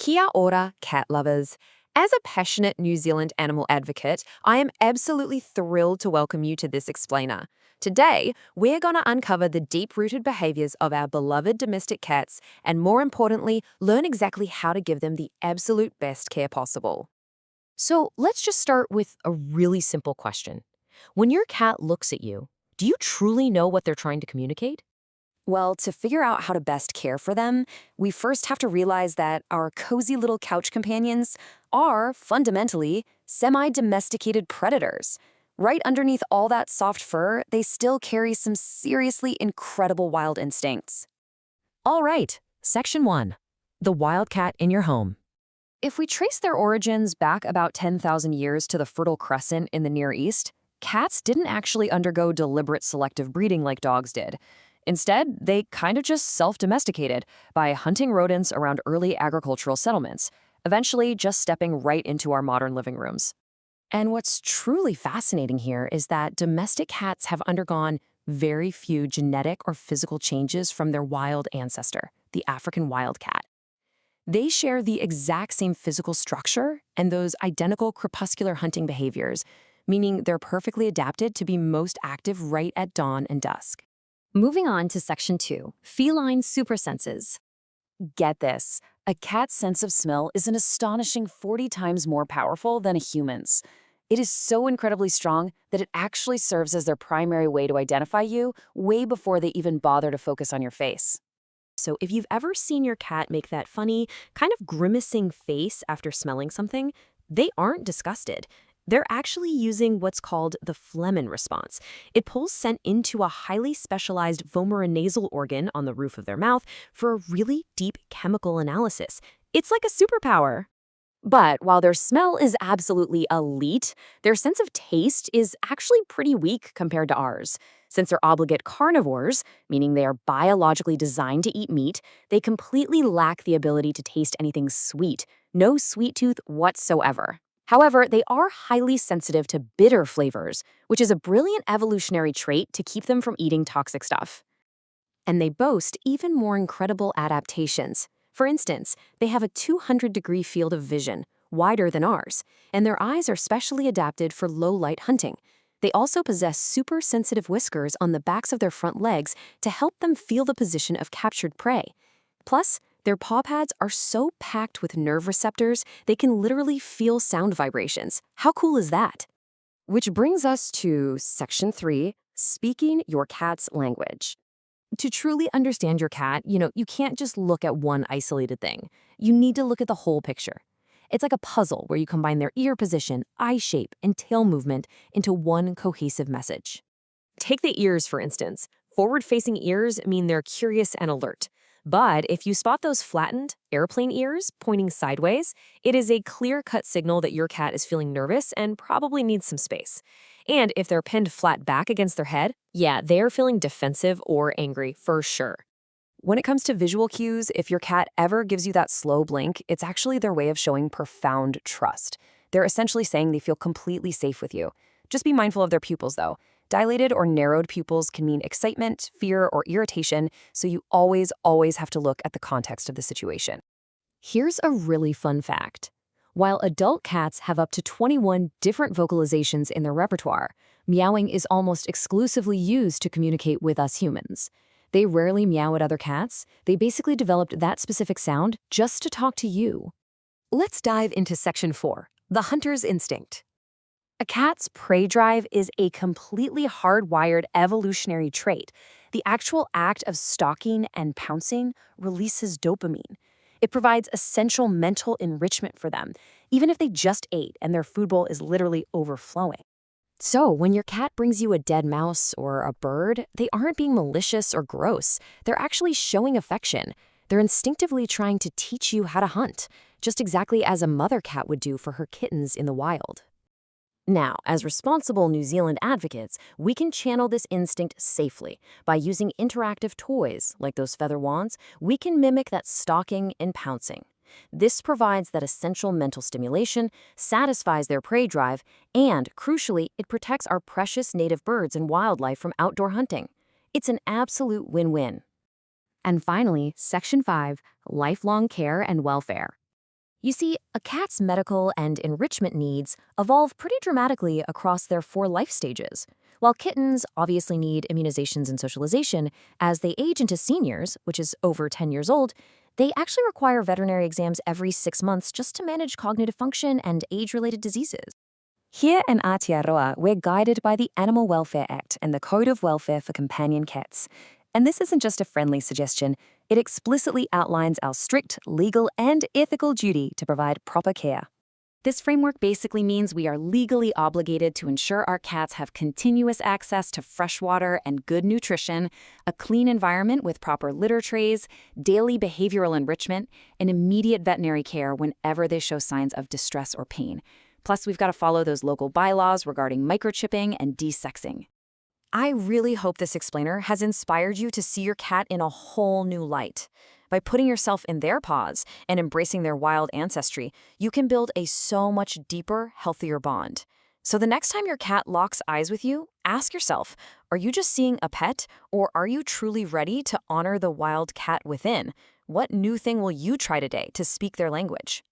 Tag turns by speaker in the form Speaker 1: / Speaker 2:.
Speaker 1: Kia ora, cat lovers. As a passionate New Zealand animal advocate, I am absolutely thrilled to welcome you to this explainer. Today, we're going to uncover the deep-rooted behaviors of our beloved domestic cats and, more importantly, learn exactly how to give them the absolute best care possible.
Speaker 2: So let's just start with a really simple question. When your cat looks at you, do you truly know what they're trying to communicate?
Speaker 3: Well, to figure out how to best care for them, we first have to realize that our cozy little couch companions are, fundamentally, semi-domesticated predators. Right underneath all that soft fur, they still carry some seriously incredible wild instincts.
Speaker 2: All right, Section 1. The Wildcat in your home.
Speaker 3: If we trace their origins back about 10,000 years to the Fertile Crescent in the Near East, cats didn't actually undergo deliberate selective breeding like dogs did. Instead, they kind of just self-domesticated by hunting rodents around early agricultural settlements, eventually just stepping right into our modern living rooms.
Speaker 2: And what's truly fascinating here is that domestic cats have undergone very few genetic or physical changes from their wild ancestor, the African wildcat. They share the exact same physical structure and those identical crepuscular hunting behaviors, meaning they're perfectly adapted to be most active right at dawn and dusk.
Speaker 4: Moving on to Section 2, feline supersenses.
Speaker 3: Get this, a cat's sense of smell is an astonishing 40 times more powerful than a human's. It is so incredibly strong that it actually serves as their primary way to identify you way before they even bother to focus on your face.
Speaker 2: So if you've ever seen your cat make that funny, kind of grimacing face after smelling something, they aren't disgusted. They're actually using what's called the phlegm response. It pulls scent into a highly specialized vomeronasal organ on the roof of their mouth for a really deep chemical analysis. It's like a superpower.
Speaker 3: But while their smell is absolutely elite, their sense of taste is actually pretty weak compared to ours. Since they're obligate carnivores, meaning they are biologically designed to eat meat, they completely lack the ability to taste anything sweet. No sweet tooth whatsoever. However, they are highly sensitive to bitter flavors, which is a brilliant evolutionary trait to keep them from eating toxic stuff.
Speaker 2: And they boast even more incredible adaptations. For instance, they have a 200-degree field of vision, wider than ours, and their eyes are specially adapted for low-light hunting. They also possess super sensitive whiskers on the backs of their front legs to help them feel the position of captured prey. Plus, their paw pads are so packed with nerve receptors, they can literally feel sound vibrations. How cool is that?
Speaker 4: Which brings us to Section 3, speaking your cat's language.
Speaker 2: To truly understand your cat, you can't just look at one isolated thing. You need to look at the whole picture. It's like a puzzle where you combine their ear position, eye shape, and tail movement into one cohesive message. Take the ears, for instance. Forward-facing ears mean they're curious and alert. But if you spot those flattened, airplane ears pointing sideways, it is a clear-cut signal that your cat is feeling nervous and probably needs some space. And if they're pinned flat back against their head, yeah, they're feeling defensive or angry for sure. When it comes to visual cues, if your cat ever gives you that slow blink, it's actually their way of showing profound trust. They're essentially saying they feel completely safe with you. Just be mindful of their pupils, though. Dilated or narrowed pupils can mean excitement, fear, or irritation, so you always have to look at the context of the situation.
Speaker 4: Here's a really fun fact. While adult cats have up to 21 different vocalizations in their repertoire, meowing is almost exclusively used to communicate with us humans. They rarely meow at other cats. They basically developed that specific sound just to talk to you.
Speaker 2: Let's dive into Section 4, the hunter's instinct.
Speaker 3: A cat's prey drive is a completely hardwired evolutionary trait. The actual act of stalking and pouncing releases dopamine. It provides essential mental enrichment for them, even if they just ate and their food bowl is literally overflowing.
Speaker 4: So when your cat brings you a dead mouse or a bird, they aren't being malicious or gross. They're actually showing affection. They're instinctively trying to teach you how to hunt, just exactly as a mother cat would do for her kittens in the wild. Now, as responsible New Zealand advocates, we can channel this instinct safely. By using interactive toys, like those feather wands, we can mimic that stalking and pouncing. This provides that essential mental stimulation, satisfies their prey drive, and, crucially, it protects our precious native birds and wildlife from outdoor hunting. It's an absolute win-win. And finally, Section 5, lifelong care and welfare.
Speaker 2: You see, a cat's medical and enrichment needs evolve pretty dramatically across their 4 life stages. While kittens obviously need immunizations and socialization, as they age into seniors, which is over 10 years old, they actually require veterinary exams every 6 months just to manage cognitive function and age-related diseases.
Speaker 3: Here in Aotearoa, we're guided by the Animal Welfare Act and the Code of Welfare for Companion Cats. And this isn't just a friendly suggestion, it explicitly outlines our strict legal and ethical duty to provide proper care.
Speaker 5: This framework basically means we are legally obligated to ensure our cats have continuous access to fresh water and good nutrition, a clean environment with proper litter trays, daily behavioral enrichment, and immediate veterinary care whenever they show signs of distress or pain. Plus, we've got to follow those local bylaws regarding microchipping and desexing.
Speaker 1: I really hope this explainer has inspired you to see your cat in a whole new light. By putting yourself in their paws and embracing their wild ancestry, you can build a so much deeper, healthier bond. So the next time your cat locks eyes with you, ask yourself, are you just seeing a pet, or are you truly ready to honor the wild cat within? What new thing will you try today to speak their language?